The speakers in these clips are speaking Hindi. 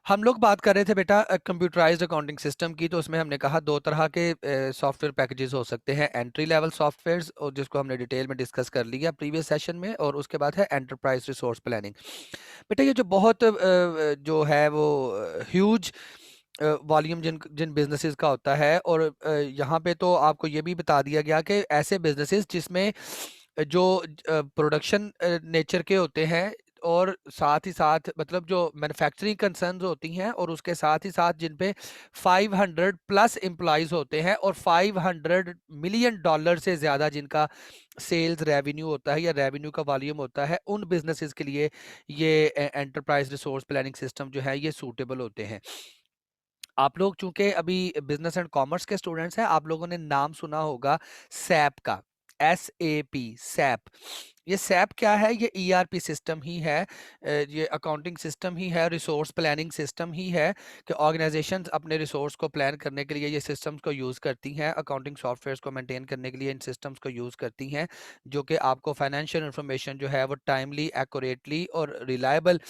हम लोग बात कर रहे थे बेटा कंप्यूटराइज्ड अकाउंटिंग सिस्टम की। तो उसमें हमने कहा दो तरह के सॉफ्टवेयर पैकेजेस हो सकते हैं, एंट्री लेवल सॉफ्टवेयर्स, और जिसको हमने डिटेल में डिस्कस कर लिया प्रीवियस सेशन में, और उसके बाद है एंटरप्राइज रिसोर्स प्लानिंग। बेटा ये जो बहुत जो है वो ह्यूज वॉल्यूम जिन जिन बिजनेसेस का होता है, और यहाँ पे तो आपको ये भी बता दिया गया कि ऐसे बिजनेसेस जिसमें जो प्रोडक्शन नेचर के होते हैं, और साथ ही साथ मतलब जो मैन्युफैक्चरिंग कंसर्न्स होती हैं, और उसके साथ ही साथ जिन पे 500 प्लस एम्प्लॉयज होते हैं, और 500 मिलियन डॉलर से ज़्यादा जिनका सेल्स रेवेन्यू होता है या रेवेन्यू का वॉल्यूम होता है, उन बिजनेसेस के लिए ये एंटरप्राइज रिसोर्स प्लानिंग सिस्टम जो है ये सूटेबल होते हैं। आप लोग चूंकि अभी बिजनेस एंड कॉमर्स के स्टूडेंट्स हैं, आप लोगों ने नाम सुना होगा सैप का, SAP, सैप। ये सैप क्या है? ये ERP सिस्टम ही है, ये अकाउंटिंग सिस्टम ही है, रिसोर्स प्लानिंग सिस्टम ही है, कि ऑर्गेनाइजेशंस अपने रिसोर्स को प्लान करने के लिए ये सिस्टम्स को यूज़ करती हैं, अकाउंटिंग सॉफ्टवेयर्स को मेंटेन करने के लिए इन सिस्टम्स को यूज़ करती हैं, जो कि आपको फाइनेंशियल इंफॉर्मेशन जो है वो टाइमली, एक्यूरेटली और रिलायबल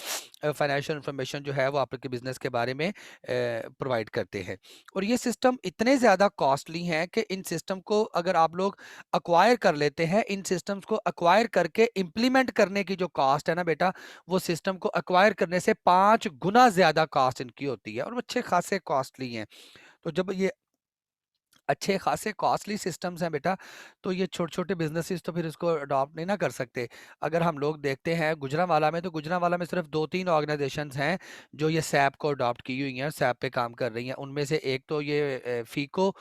फाइनेंशियल इंफॉर्मेशन जो है वो आपके बिजनेस के बारे में प्रोवाइड करते हैं। और ये सिस्टम इतने ज़्यादा कॉस्टली हैं कि इन सिस्टम को अगर आप लोग अक्वायर कर लेते हैं, इन सिस्टम्स को अक्वायर करके इम्प्लीमेंट करने की जो कॉस्ट है ना बेटा, वो सिस्टम को अक्वायर करने से 5 गुना ज़्यादा कॉस्ट इनकी होती है, और वो अच्छे खासे कॉस्टली हैं। तो जब ये अच्छे खासे कॉस्टली सिस्टम्स हैं बेटा, तो ये छोटे-छोटे बिज़नेसेस तो फिर इसको अडॉप्ट नहीं ना कर सकते। अगर हम लोग देखते हैं गुजरांवाला में, तो गुजरांवाला में सिर्फ 2-3 ऑर्गेनाइजेशंस हैं जो ये सैप को अडॉप्ट की हुई हैं, सैप पे काम कर रही हैं। उनमें से एक तो ये फीको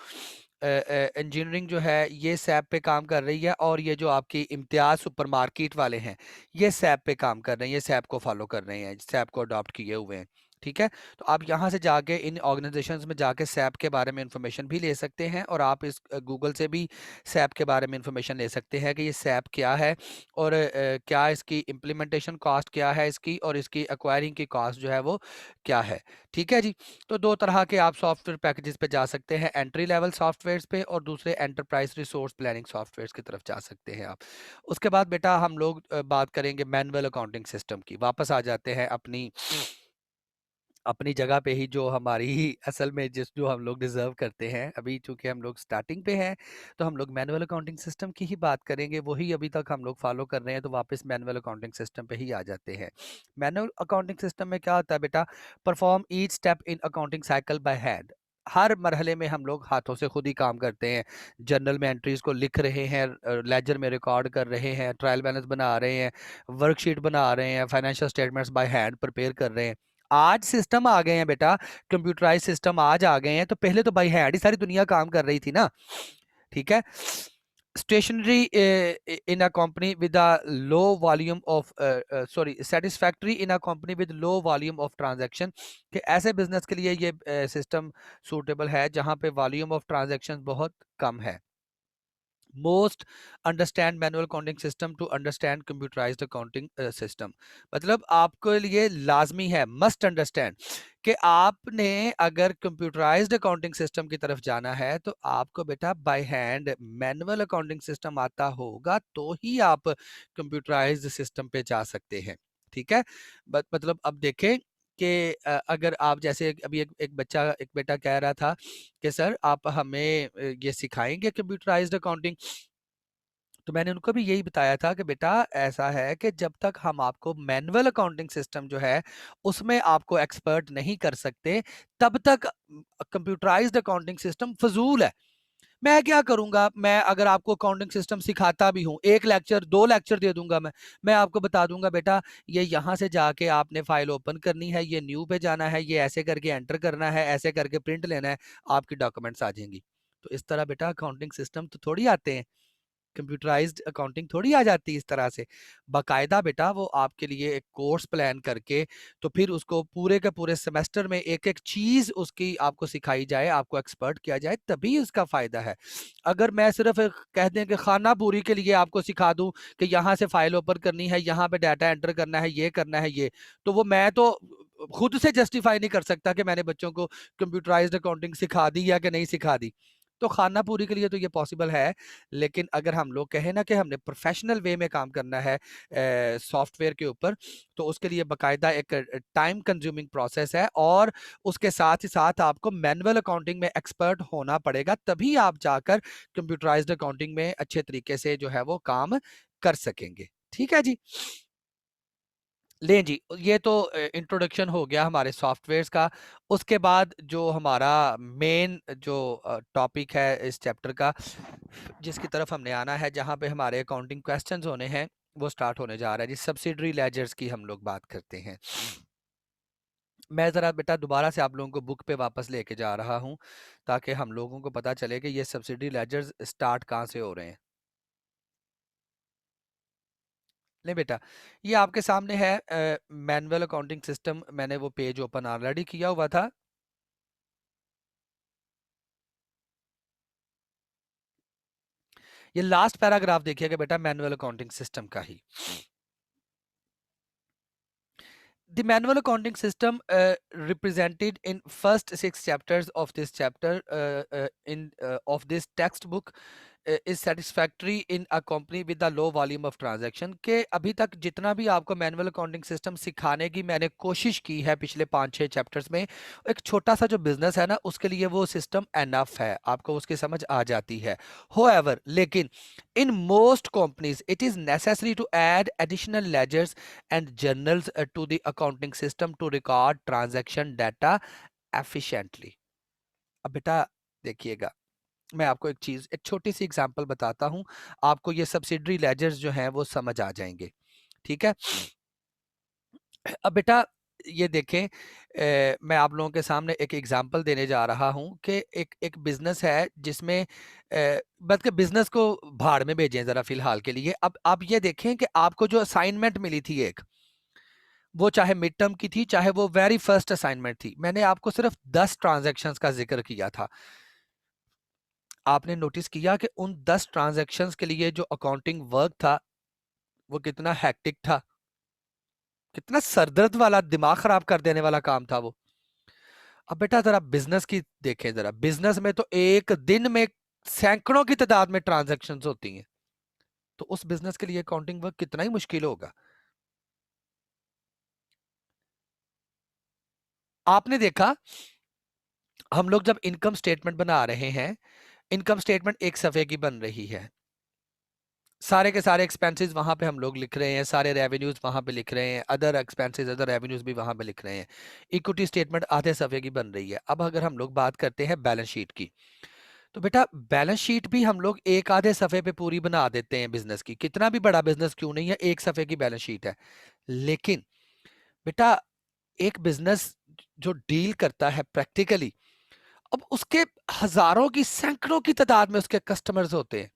इंजीनियरिंग जो है ये सैप पे काम कर रही है, और ये जो आपकी इम्तियाज़ सुपरमार्केट वाले हैं, ये सैप पे काम कर रहे हैं, ये सैप को फॉलो कर रहे हैं, सैप को अडॉप्ट किए हुए हैं। ठीक है? तो आप यहाँ से जाके इन ऑर्गेनाइजेशंस में जाके सैप के बारे में इंफॉर्मेशन भी ले सकते हैं, और आप इस गूगल से भी सैप के बारे में इंफॉर्मेशन ले सकते हैं कि ये सैप क्या है, और क्या इसकी इम्प्लीमेंटेशन कॉस्ट क्या है इसकी, और इसकी एक्वायरिंग की कॉस्ट जो है वो क्या है। ठीक है जी? तो दो तरह के आप सॉफ्टवेयर पैकेजेस पे जा सकते हैं, एंट्री लेवल सॉफ्टवेयर्स पे, और दूसरे एंटरप्राइज रिसोर्स प्लानिंग सॉफ्टवेयर्स की तरफ जा सकते हैं आप। उसके बाद बेटा हम लोग बात करेंगे मैनुअल अकाउंटिंग सिस्टम की। वापस आ जाते हैं अपनी अपनी जगह पे ही, जो हमारी ही असल में जिस जो हम लोग डिज़र्व करते हैं। अभी चूँकि हम लोग स्टार्टिंग पे हैं, तो हम लोग मैनुअल अकाउंटिंग सिस्टम की ही बात करेंगे, वही अभी तक हम लोग फॉलो कर रहे हैं, तो वापस मैनुअल अकाउंटिंग सिस्टम पे ही आ जाते हैं। मैनुअल अकाउंटिंग सिस्टम में क्या होता है बेटा? Perform each step in accounting cycle by hand. हर मरहले में हम लोग हाथों से खुद ही काम करते हैं। जर्नल में एंट्रीज़ को लिख रहे हैं, लेजर में रिकॉर्ड कर रहे हैं, ट्रायल बैलेंस बना रहे हैं, वर्कशीट बना रहे हैं, financial statements by hand prepare कर रहे हैं। आज सिस्टम आ गए हैं बेटा, कंप्यूटराइज सिस्टम आज आ गए हैं, तो पहले तो बाई हैंड ही सारी दुनिया काम कर रही थी ना। ठीक है? Stationery in a company with a low volume of sorry satisfactory in a company with low volume of transaction, कि ऐसे बिजनेस के लिए ये सिस्टम सूटेबल है जहां पे वॉल्यूम ऑफ ट्रांजैक्शन बहुत कम है। Most understand manual accounting system to understand computerised accounting system. मतलब आपके लिए लाजमी है, मस्ट अंडरस्टैंड, कि आपने अगर कंप्यूटराइज्ड अकाउंटिंग सिस्टम की तरफ जाना है, तो आपको बेटा by hand manual accounting system आता होगा, तो ही आप कंप्यूटराइज्ड सिस्टम पे जा सकते हैं। ठीक है? मतलब अब देखें कि अगर आप जैसे अभी एक बेटा कह रहा था कि सर आप हमें ये सिखाएंगे कंप्यूटराइज्ड अकाउंटिंग। तो मैंने उनको भी यही बताया था कि बेटा ऐसा है कि जब तक हम आपको मैनुअल अकाउंटिंग सिस्टम जो है उसमें आपको एक्सपर्ट नहीं कर सकते, तब तक कंप्यूटराइज्ड अकाउंटिंग सिस्टम फजूल है। मैं क्या करूंगा? मैं अगर आपको अकाउंटिंग सिस्टम सिखाता भी हूँ, एक लेक्चर 2 लेक्चर दे दूंगा, मैं आपको बता दूंगा बेटा ये यहाँ से जाके आपने फाइल ओपन करनी है, ये न्यू पे जाना है, ये ऐसे करके एंटर करना है, ऐसे करके प्रिंट लेना है, आपकी डॉक्यूमेंट्स आ जाएंगी। तो इस तरह बेटा अकाउंटिंग सिस्टम तो थोड़ी आते हैं, कंप्यूटराइज्ड अकाउंटिंग थोड़ी आ जाती है इस तरह से। बाकायदा बेटा वो आपके लिए एक कोर्स प्लान करके, तो फिर उसको पूरे के पूरे सेमेस्टर में एक एक चीज उसकी आपको सिखाई जाए, आपको एक्सपर्ट किया जाए, तभी उसका फायदा है। अगर मैं सिर्फ कह दें कि खाना पूरी के लिए आपको सिखा दूं कि यहाँ से फाइल ओपन करनी है, यहाँ पे डाटा एंटर करना है, ये करना है, ये, तो वो मैं तो खुद से जस्टिफाई नहीं कर सकता कि मैंने बच्चों को कंप्यूटराइज्ड अकाउंटिंग सिखा दी या कि नहीं सिखा दी। तो खाना पूरी के लिए तो ये पॉसिबल है, लेकिन अगर हम लोग कहें ना कि हमने प्रोफेशनल वे में काम करना है सॉफ्टवेयर के ऊपर, तो उसके लिए बाकायदा एक टाइम कंज्यूमिंग प्रोसेस है, और उसके साथ ही साथ आपको मैनुअल अकाउंटिंग में एक्सपर्ट होना पड़ेगा, तभी आप जाकर कंप्यूटराइज्ड अकाउंटिंग में अच्छे तरीके से जो है वो काम कर सकेंगे। ठीक है जी। लें जी, ये तो इंट्रोडक्शन हो गया हमारे सॉफ्टवेयर्स का। उसके बाद जो हमारा मेन जो टॉपिक है इस चैप्टर का, जिसकी तरफ हमने आना है, जहाँ पे हमारे अकाउंटिंग क्वेश्चंस होने हैं, वो स्टार्ट होने जा रहा है जी। सब्सिडरी लेजर्स की हम लोग बात करते हैं। मैं ज़रा बेटा दोबारा से आप लोगों को बुक पे वापस लेके जा रहा हूँ, ताकि हम लोगों को पता चले कि ये सब्सिडरी लेजर्स स्टार्ट कहाँ से हो रहे हैं। नहीं बेटा, ये आपके सामने है मैनुअल अकाउंटिंग सिस्टम, मैंने वो पेज ओपन ऑलरेडी किया हुआ था। ये लास्ट पैराग्राफ देखिएगा बेटा मैनुअल अकाउंटिंग सिस्टम का ही। The manual accounting system represented in first 6 chapters of this chapter in of this textbook is satisfactory in a company with the low volume of transaction. के अभी तक जितना भी आपको मैनुअल अकाउंटिंग सिस्टम सिखाने की मैंने कोशिश की है पिछले 5-6 चैप्टर्स में, एक छोटा सा जो बिजनेस है ना, उसके लिए वो सिस्टम एनफ है, आपको उसकी समझ आ जाती है। होएवर, लेकिन in most companies it is necessary to add additional ledgers and journals to the accounting system to record transaction data efficiently. अब बेटा देखिएगा, मैं आपको एक चीज, एक छोटी सी एग्जांपल बताता हूं, आपको ये सब्सिडरी लेजर्स जो हैं वो समझ आ जाएंगे। ठीक है। अब बेटा ये देखें, मैं आप लोगों के सामने एक एग्जांपल देने जा रहा हूं कि एक एक बिजनेस है जिसमें बल्कि बिजनेस को भाड़ में भेजें जरा फिलहाल के लिए। अब आप ये देखें कि आपको जो असाइनमेंट मिली थी एक, वो चाहे मिड टर्म की थी, चाहे वो वेरी फर्स्ट असाइनमेंट थी, मैंने आपको सिर्फ 10 ट्रांजैक्शंस का जिक्र किया था। आपने नोटिस किया कि उन 10 ट्रांजैक्शंस के लिए जो अकाउंटिंग वर्क था वो कितना हैक्टिक था, कितना सरदर्द वाला, दिमाग खराब कर देने वाला काम था वो। अब बेटा जरा बिजनेस की देखें, जरा बिजनेस में तो एक दिन में सैकड़ों की तादाद में ट्रांजैक्शंस होती हैं, तो उस बिजनेस के लिए अकाउंटिंग वर्क कितना ही मुश्किल होगा। आपने देखा, हम लोग जब इनकम स्टेटमेंट बना रहे हैं, इनकम स्टेटमेंट एक सफे की बन रही है, सारे के सारे एक्सपेंसेस वहां पे हम लोग लिख रहे हैं, सारे रेवेन्यूज वहां पे लिख रहे हैं, अदर एक्सपेंसेस अदर रेवेन्यूज भी वहां पे लिख रहे हैं। इक्विटी स्टेटमेंट आधे सफ़े की बन रही है। अब अगर हम लोग बात करते हैं बैलेंस शीट की, तो बेटा बैलेंस शीट भी हम लोग एक आधे सफ़े पे पूरी बना देते हैं बिजनेस की, कितना भी बड़ा बिजनेस क्यों नहीं है, एक सफ़े की बैलेंस शीट है। लेकिन बेटा एक बिजनेस जो डील करता है प्रैक्टिकली, अब उसके हजारों की सैकड़ों की तादाद में उसके कस्टमर्स होते हैं,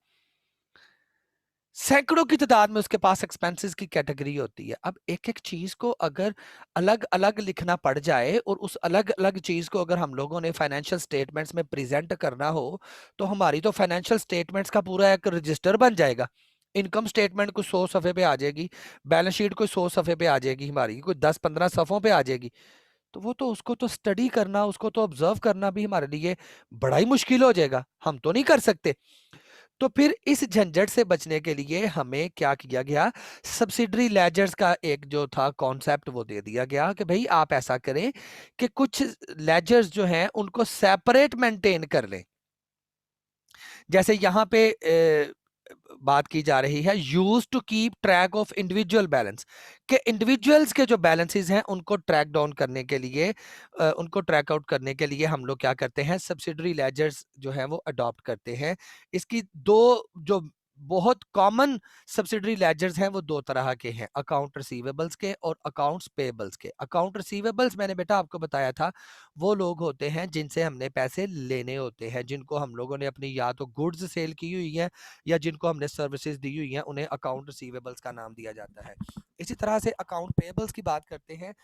सैकड़ों की तादाद में उसके पास एक्सपेंसेस की कैटेगरी होती है। अब एक एक चीज को अगर अलग अलग लिखना पड़ जाए, और उस अलग अलग चीज को अगर हम लोगों ने फाइनेंशियल स्टेटमेंट्स में प्रेजेंट करना हो, तो हमारी तो फाइनेंशियल स्टेटमेंट्स का पूरा एक रजिस्टर बन जाएगा। इनकम स्टेटमेंट कोई 100 सफ़े पे आ जाएगी, बैलेंस शीट कोई 100 सफ़े पे आ जाएगी, हमारी कोई 10-15 सफ़ों पे आ जाएगी। तो वो तो उसको तो स्टडी करना, उसको तो ऑब्जर्व करना भी हमारे लिए बड़ा ही मुश्किल हो जाएगा, हम तो नहीं कर सकते। तो फिर इस झंझट से बचने के लिए हमें क्या किया गया, सब्सिडरी लेजर्स का एक जो था कॉन्सेप्ट वो दे दिया गया कि भाई आप ऐसा करें कि कुछ लेजर्स जो हैं उनको सेपरेट मेंटेन कर लें। जैसे यहाँ पे बात की जा रही है, use to keep track of individual balance, के इंडिविजुअल्स के जो बैलेंसेस हैं उनको ट्रैक डाउन करने के लिए, उनको ट्रैक आउट करने के लिए हम लोग क्या करते हैं, सब्सिडरी लेजर्स जो है वो अडॉप्ट करते हैं। इसकी दो जो बहुत कॉमन सब्सिडरी लेजर्स हैं वो दो तरह के हैं, अकाउंट रिसीवेबल्स के और अकाउंट्स पेबल्स के। अकाउंट रिसीवेबल्स मैंने बेटा आपको बताया था, वो लोग होते हैं जिनसे हमने पैसे लेने होते हैं, जिनको हम लोगों ने अपनी या तो गुड्स सेल की हुई है या जिनको हमने सर्विसेज दी हुई हैं, उन्हें अकाउंट रिसीवेबल्स का नाम दिया जाता है। इसी तरह से अकाउंट पेबल्स की बात करते हैं,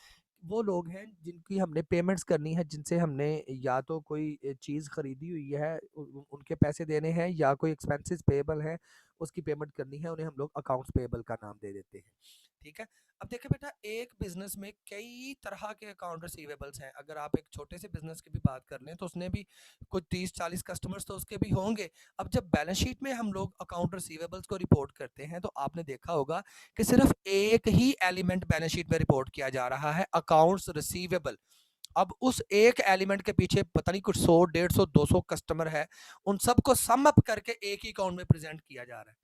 वो लोग हैं जिनकी हमने पेमेंट्स करनी है, जिनसे हमने या तो कोई चीज़ खरीदी हुई है, उनके पैसे देने हैं, या कोई एक्सपेंसेस पेबल हैं, उसकी पेमेंट करनी है, उन्हें हम लोग अकाउंट्स पेएबल का नाम दे देते हैं। ठीक है। अब देखिए बेटा, एक बिजनेस में कई तरह के अकाउंट रिसीवेबल्स हैं। अगर आप एक छोटे से बिजनेस की भी बात कर लें तो उसने भी कुछ 30-40 कस्टमर्स तो उसके भी होंगे। अब जब बैलेंस शीट में हम लोग अकाउंट रिसीवेबल्स को रिपोर्ट करते हैं तो आपने देखा होगा कि सिर्फ एक ही एलिमेंट बैलेंस शीट में रिपोर्ट किया जा रहा है, अकाउंट्स रिसीवेबल। अब उस एक एलिमेंट के पीछे पता नहीं कुछ 100, 150, 200 कस्टमर है, उन सबको सम अप करके एक ही अकाउंट में प्रेजेंट किया जा रहा है।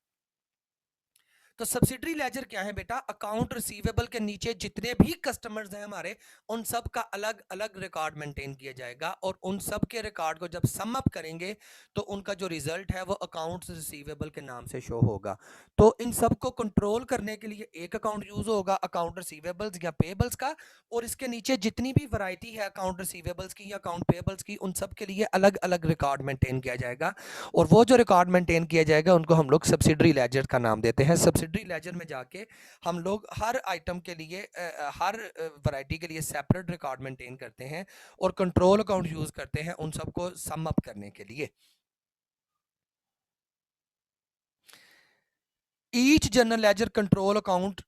तो सब्सिडरी लेजर क्या है बेटा? अकाउंट रिसीवेबल के नीचे जितने भी कस्टमर्स हैं हमारे, उन सब का अलग अलग रिकॉर्ड मेंटेन किया जाएगा और उन सब के रिकॉर्ड को जब सम अप करेंगे तो उनका जो रिजल्ट है वो अकाउंट्स रिसीवेबल के नाम से शो होगा। तो इन सब को कंट्रोल करने के लिए एक अकाउंट यूज होगा, अकाउंट रिसीवेबल्स या पेबल्स का, और इसके नीचे जितनी भी वैरायटी है अकाउंट रिसीवेबल्स की या अकाउंट पेबल्स की, उन सब के लिए अलग अलग रिकॉर्ड मेंटेन किया जाएगा। और वो जो रिकॉर्ड मेंटेन किया जाएगा उनको हम लोग सब्सिडरी लेजर का नाम देते हैं। सब्सिडरी लेजर में जाके हम लोग हर आइटम के लिए हर वैरायटी के लिए सेपरेट रिकॉर्ड मेंटेन करते हैं और कंट्रोल अकाउंट यूज करते हैं उन सबको सम अप करने के लिए। Each general ledger control account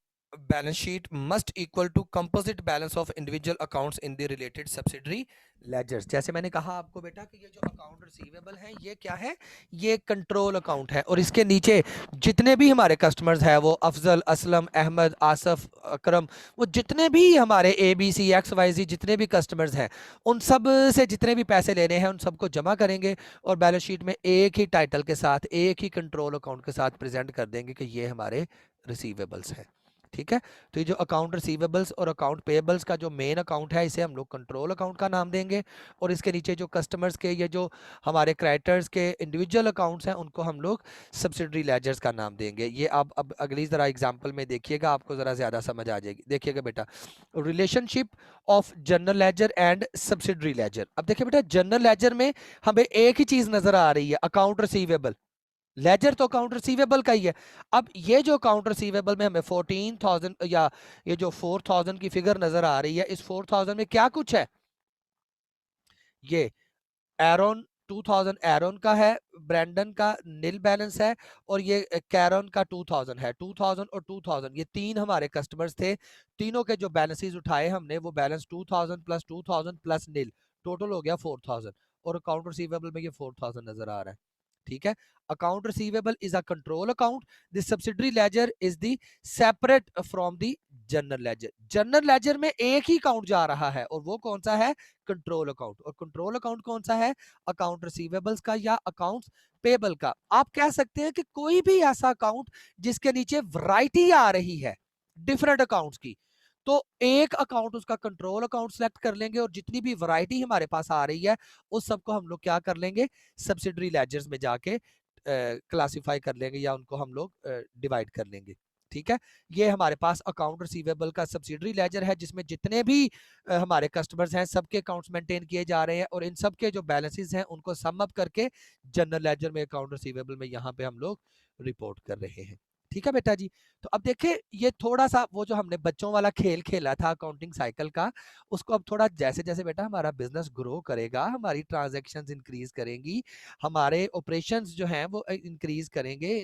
balance sheet must equal to composite balance of individual accounts in the related subsidiary ledgers। जैसे मैंने कहा आपको बेटा कि ये जो अकाउंट रिसीवेबल है ये क्या है? ये कंट्रोल अकाउंट है, और इसके नीचे जितने भी हमारे कस्टमर्स हैं, वो अफजल, असलम, अहमद, आसफ, अकरम, वो जितने भी हमारे ABC XYZ जितने भी कस्टमर्स हैं, उन सब से जितने भी पैसे लेने हैं उन सबको जमा करेंगे और बैलेंस शीट में एक ही टाइटल के साथ, एक ही कंट्रोल अकाउंट के साथ प्रेजेंट कर देंगे कि ये हमारे रिसीवेबल्स हैं। ठीक है। तो ये जो अकाउंट रिसीवेबल्स और अकाउंट पेएबल्स का जो मेन अकाउंट है, इसे हम लोग कंट्रोल अकाउंट का नाम देंगे, और इसके नीचे जो कस्टमर्स के, ये जो हमारे क्रेडिटर्स के इंडिविजुअल अकाउंट्स हैं, उनको हम लोग सब्सिडरी लेजर्स का नाम देंगे। ये आप अब अगली ज़रा एग्जांपल में देखिएगा, आपको ज़रा ज़्यादा समझ आ जाएगी। देखिएगा बेटा, relationship of general ledger and subsidiary laser. अब देखिए बेटा, जनरल लेजर में हमें एक ही चीज़ नज़र आ रही है, अकाउंट रिसीवेबल। लेजर तो अकाउंट रिसीवेबल का ही है। अब ये जो अकाउंट रिसीवेबल में हमें 14,000 या ये जो 4,000 की फिगर नजर आ रही है, इस 4,000 में क्या कुछ है? ये एरोन 2000 एरोन का है, ब्रैंडन का नील बैलेंस है, और ये कैरन का 2000 है। 2000 और 2000 ये तीन हमारे कस्टमर्स थे। तीनों के जो बैलेंसेस उठाए हमने, वो बैलेंस 2000 प्लस नील, टोटल हो गया 4000, और अकाउंट रिसीवेबल में ये 4000 नजर आ रहा है। ठीक है। Account receivable is a control account, the subsidiary laser is the separate from the general ledger. General ledger में एक ही अकाउंट जा रहा है, और वो कौन सा है? Control account. और कंट्रोल अकाउंट कौन सा है? अकाउंट रिसीवेबल्स का या अकाउंट्स पेबल का। आप कह सकते हैं कि कोई भी ऐसा अकाउंट जिसके नीचे वैरायटी आ रही है डिफरेंट अकाउंट्स की, तो एक अकाउंट उसका कंट्रोल अकाउंट सेलेक्ट कर लेंगे, और जितनी भी वैरायटी हमारे पास आ रही है उस सबको हम लोग क्या कर लेंगे? सब्सिडरी लेजर्स में जाके क्लासिफाई कर लेंगे, या उनको हम लोग डिवाइड कर लेंगे। ठीक है। ये हमारे पास अकाउंट रिसीवेबल का सब्सिडरी लेजर है, जिसमें जितने भी हमारे कस्टमर्स हैं सबके अकाउंट्स मेंटेन किए जा रहे हैं, और इन सब के जो बैलेंसेस हैं उनको सम अप करके जनरल लेजर में, अकाउंट रिसीवेबल में यहाँ पे हम लोग रिपोर्ट कर रहे हैं। ठीक है बेटा जी। तो अब देखिए, ये थोड़ा सा वो जो हमने बच्चों वाला खेल खेला था अकाउंटिंग साइकिल का, उसको अब थोड़ा जैसे जैसे बेटा हमारा बिजनेस ग्रो करेगा, हमारी ट्रांजैक्शंस इंक्रीज करेंगी, हमारे ऑपरेशंस जो हैं वो इंक्रीज करेंगे,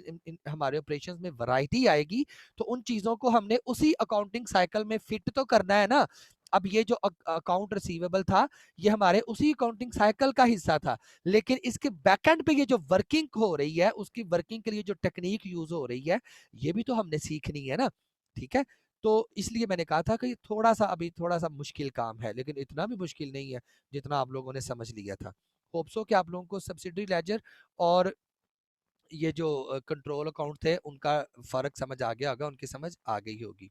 हमारे ऑपरेशंस में वैरायटी आएगी, तो उन चीजों को हमने उसी अकाउंटिंग साइकिल में फिट तो करना है ना। अब ये जो अकाउंट रिसीवेबल था, ये हमारे उसी अकाउंटिंग साइकिल का हिस्सा था, लेकिन इसके बैकएंड पे ये जो वर्किंग हो रही है, उसकी वर्किंग के लिए जो टेक्निक यूज हो रही है, ये भी तो हमने सीखनी है ना। ठीक है। तो इसलिए मैंने कहा था कि थोड़ा सा अभी थोड़ा सा मुश्किल काम है, लेकिन इतना भी मुश्किल नहीं है जितना आप लोगों ने समझ लिया था। होप सो कि आप लोगों को सब्सिडरी लेजर और ये जो कंट्रोल अकाउंट थे उनका फर्क समझ आ गया होगा, उनकी समझ आ गई होगी।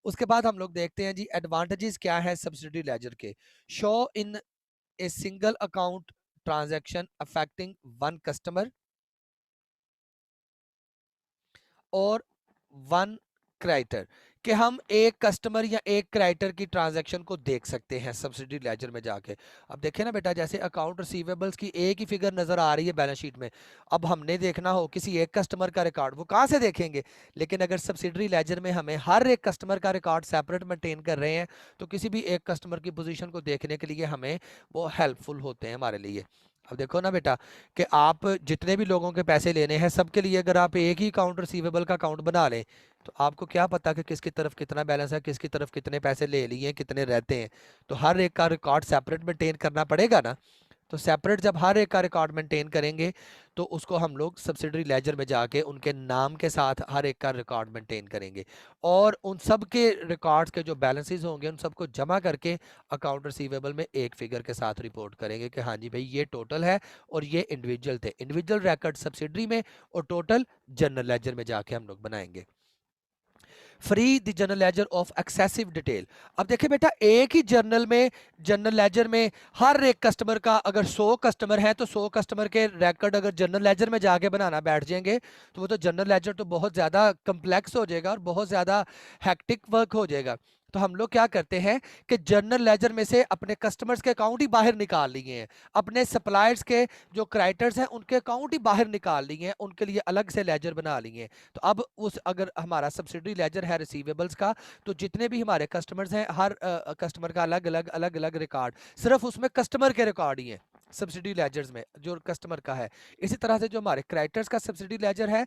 उसके बाद हम लोग देखते हैं जी, एडवांटेजेस क्या है सब्सिडरी लेजर के। Show in a single account transaction affecting one customer और वन क्रेडिटर, कि हम एक कस्टमर या एक क्रेडिटर की ट्रांजैक्शन को देख सकते हैं सब्सिडी लेजर में जाके। अब देखें ना बेटा, जैसे अकाउंट रिसीवेबल्स की एक ही फिगर नजर आ रही है बैलेंस शीट में, अब हमने देखना हो किसी एक कस्टमर का रिकॉर्ड, वो कहाँ से देखेंगे? लेकिन अगर सब्सिडरी लेजर में हमें हर एक कस्टमर का रिकॉर्ड सेपरेट मेंटेन कर रहे हैं, तो किसी भी एक कस्टमर की पोजीशन को देखने के लिए हमें वो हेल्पफुल होते हैं हमारे लिए। अब देखो ना बेटा कि आप जितने भी लोगों के पैसे लेने हैं सबके लिए अगर आप एक ही अकाउंट रिसीवेबल का अकाउंट बना लें तो आपको क्या पता कि किसकी तरफ कितना बैलेंस है, किसकी तरफ कितने पैसे ले लिए, कितने रहते हैं। तो हर एक का रिकॉर्ड सेपरेट मेंटेन करना पड़ेगा ना। तो सेपरेट जब हर एक का रिकॉर्ड मेंटेन करेंगे तो उसको हम लोग सब्सिडरी लेजर में जाके उनके नाम के साथ हर एक का रिकॉर्ड मेंटेन करेंगे और उन सब के रिकॉर्ड्स के जो बैलेंसेस होंगे उन सबको जमा करके अकाउंट रिसीवेबल में एक फिगर के साथ रिपोर्ट करेंगे कि हाँ जी भाई ये टोटल है और ये इंडिविजुअल थे, इंडिविजुअल रिकॉर्ड सब्सिडरी में और टोटल जनरल लेजर में जाके हम लोग बनाएंगे। Free the journal ledger of excessive detail. अब देखिए बेटा एक ही जर्नल लेजर में हर एक कस्टमर का अगर 100 कस्टमर है तो 100 कस्टमर के रिकॉर्ड अगर जर्नल लेजर में जाके बनाना बैठ जाएंगे तो वो तो जर्नल लेजर तो बहुत ज़्यादा कम्प्लेक्स हो जाएगा और बहुत ज़्यादा हैक्टिक वर्क हो जाएगा। तो हम लोग क्या करते हैं कि जर्नल लेजर में से अपने कस्टमर्स के अकाउंट ही बाहर निकाल लिए हैं, अपने सप्लायर्स के जो क्राइटर्स हैं उनके अकाउंट ही बाहर निकाल लिए हैं, उनके लिए अलग से लेजर बना लिए हैं। तो अब उस अगर हमारा सब्सिडरी लेजर है रिसीवेबल्स का तो जितने भी हमारे कस्टमर्स हैं हर कस्टमर का अलग अलग रिकॉर्ड, सिर्फ उसमें कस्टमर के रिकॉर्ड ही हैं सब्सिडी लेजर्स में जो कस्टमर का है। इसी तरह से जो हमारे क्राइटर्स का सब्सिडी लेजर है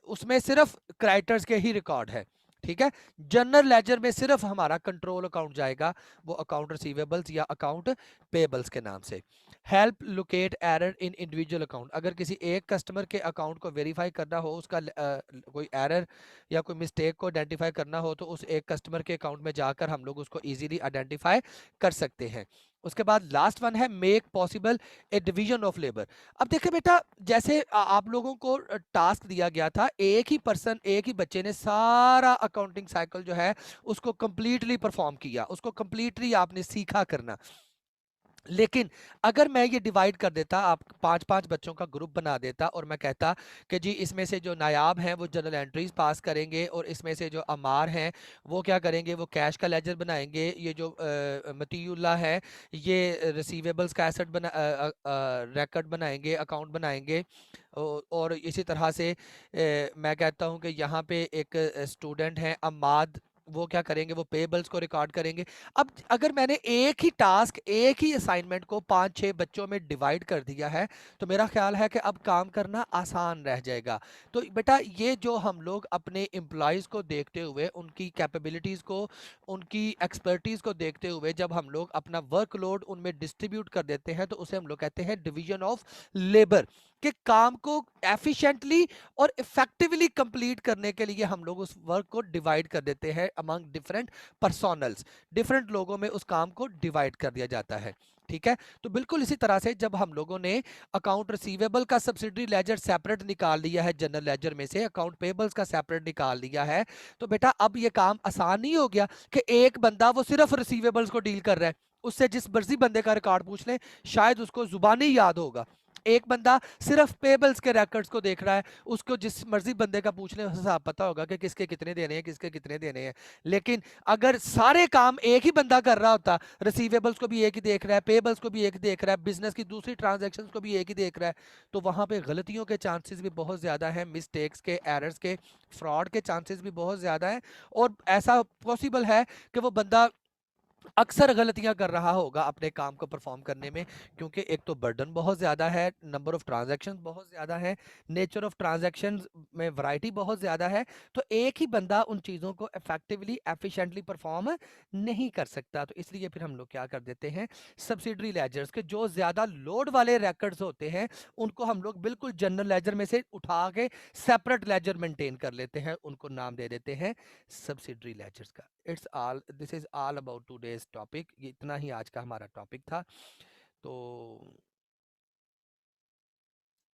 उसमें सिर्फ क्राइटर्स के ही रिकॉर्ड है। ठीक है। जनरल लेजर में सिर्फ हमारा कंट्रोल अकाउंट जाएगा, वो अकाउंट रिसीवेबल्स या अकाउंट पेबल्स के नाम से। Help locate error in individual account. अगर किसी एक कस्टमर के अकाउंट को वेरीफाई करना हो, उसका कोई एरर या कोई मिस्टेक को आइडेंटिफाई करना हो तो उस एक कस्टमर के अकाउंट में जाकर हम लोग उसको इजीली आइडेंटिफाई कर सकते हैं। उसके बाद लास्ट वन है make possible A division of labour. अब देखिए बेटा जैसे आप लोगों को टास्क दिया गया था, एक ही बच्चे ने सारा अकाउंटिंग साइकिल जो है उसको कंप्लीटली परफॉर्म किया, उसको कंप्लीटली आपने सीखा करना। लेकिन अगर मैं ये डिवाइड कर देता, आप 5-5 बच्चों का ग्रुप बना देता और मैं कहता कि जी इसमें से जो नायाब हैं वो जनरल एंट्रीज पास करेंगे और इसमें से जो अमार हैं वो क्या करेंगे, वो कैश का लेजर बनाएंगे, ये जो मतीउल्लाह है ये रिसीवेबल्स का एसेट रिकॉर्ड बनाएंगे, अकाउंट बनाएंगे। और इसी तरह से मैं कहता हूँ कि यहाँ पे एक स्टूडेंट है अमाद, वो क्या करेंगे, वो पेबल्स को रिकॉर्ड करेंगे। अब अगर मैंने एक ही टास्क, एक ही असाइनमेंट को 5-6 बच्चों में डिवाइड कर दिया है तो मेरा ख्याल है कि अब काम करना आसान रह जाएगा। तो बेटा ये जो हम लोग अपने एम्प्लॉयज़ को देखते हुए, उनकी कैपेबिलिटीज़ को, उनकी एक्सपर्टीज़ को देखते हुए जब हम लोग अपना वर्कलोड उनमें डिस्ट्रीब्यूट कर देते हैं तो उसे हम लोग कहते हैं डिवीजन ऑफ लेबर। कि काम को एफिशिएंटली और इफेक्टिवली कंप्लीट करने के लिए हम लोग उस वर्क को डिवाइड कर देते हैं अमंग डिफरेंट पर्सोनल्स, डिफरेंट लोगों में उस काम को डिवाइड कर दिया जाता है। ठीक है। तो बिल्कुल इसी तरह से जब हम लोगों ने अकाउंट रिसीवेबल का सब्सिडरी लेजर सेपरेट निकाल लिया है जनरल लेजर में से, अकाउंट पेबल्स का सेपरेट निकाल लिया है, तो बेटा अब ये काम आसान नहीं हो गया कि एक बंदा वो सिर्फ रिसीवेबल्स को डील कर रहा है, उससे जिस मर्जी बंदे का रिकॉर्ड पूछ ले शायद उसको जुबानी याद होगा। एक बंदा सिर्फ पेबल्स के रिकॉर्ड्स को देख रहा है, उसको जिस मर्जी बंदे का पूछ ले हिसाब पता होगा कि किसके कितने देने हैं, किसके कितने देने हैं। लेकिन अगर सारे काम एक ही बंदा कर रहा होता, रिसीवेबल्स को भी एक ही देख रहा है, पेबल्स को भी एक ही देख रहा है, बिजनेस की दूसरी ट्रांजैक्शंस को भी एक ही देख रहा है, तो वहां पे गलतियों के चांसेस भी बहुत ज्यादा है, मिस्टेक्स के, एरर्स के, फ्रॉड के चांसेस भी बहुत ज्यादा है। और ऐसा पॉसिबल है कि वो बंदा अक्सर गलतियां कर रहा होगा अपने काम को परफॉर्म करने में, क्योंकि एक तो बर्डन बहुत ज़्यादा है, नंबर ऑफ ट्रांजैक्शंस बहुत ज़्यादा है, नेचर ऑफ ट्रांजैक्शंस में वैरायटी बहुत ज़्यादा है। तो एक ही बंदा उन चीज़ों को इफेक्टिवली एफिशिएंटली परफॉर्म नहीं कर सकता। तो इसलिए फिर हम लोग क्या कर देते हैं, सब्सिडरी लेजर्स के जो ज़्यादा लोड वाले रिकॉर्ड्स होते हैं उनको हम लोग बिल्कुल जनरल लेजर में से उठा के सेपरेट लेजर मेंटेन कर लेते हैं, उनको नाम दे देते हैं सब्सिडरी लेजर्स का। It's all, this is all about today's topic. ये इतना ही आज का हमारा टॉपिक था। तो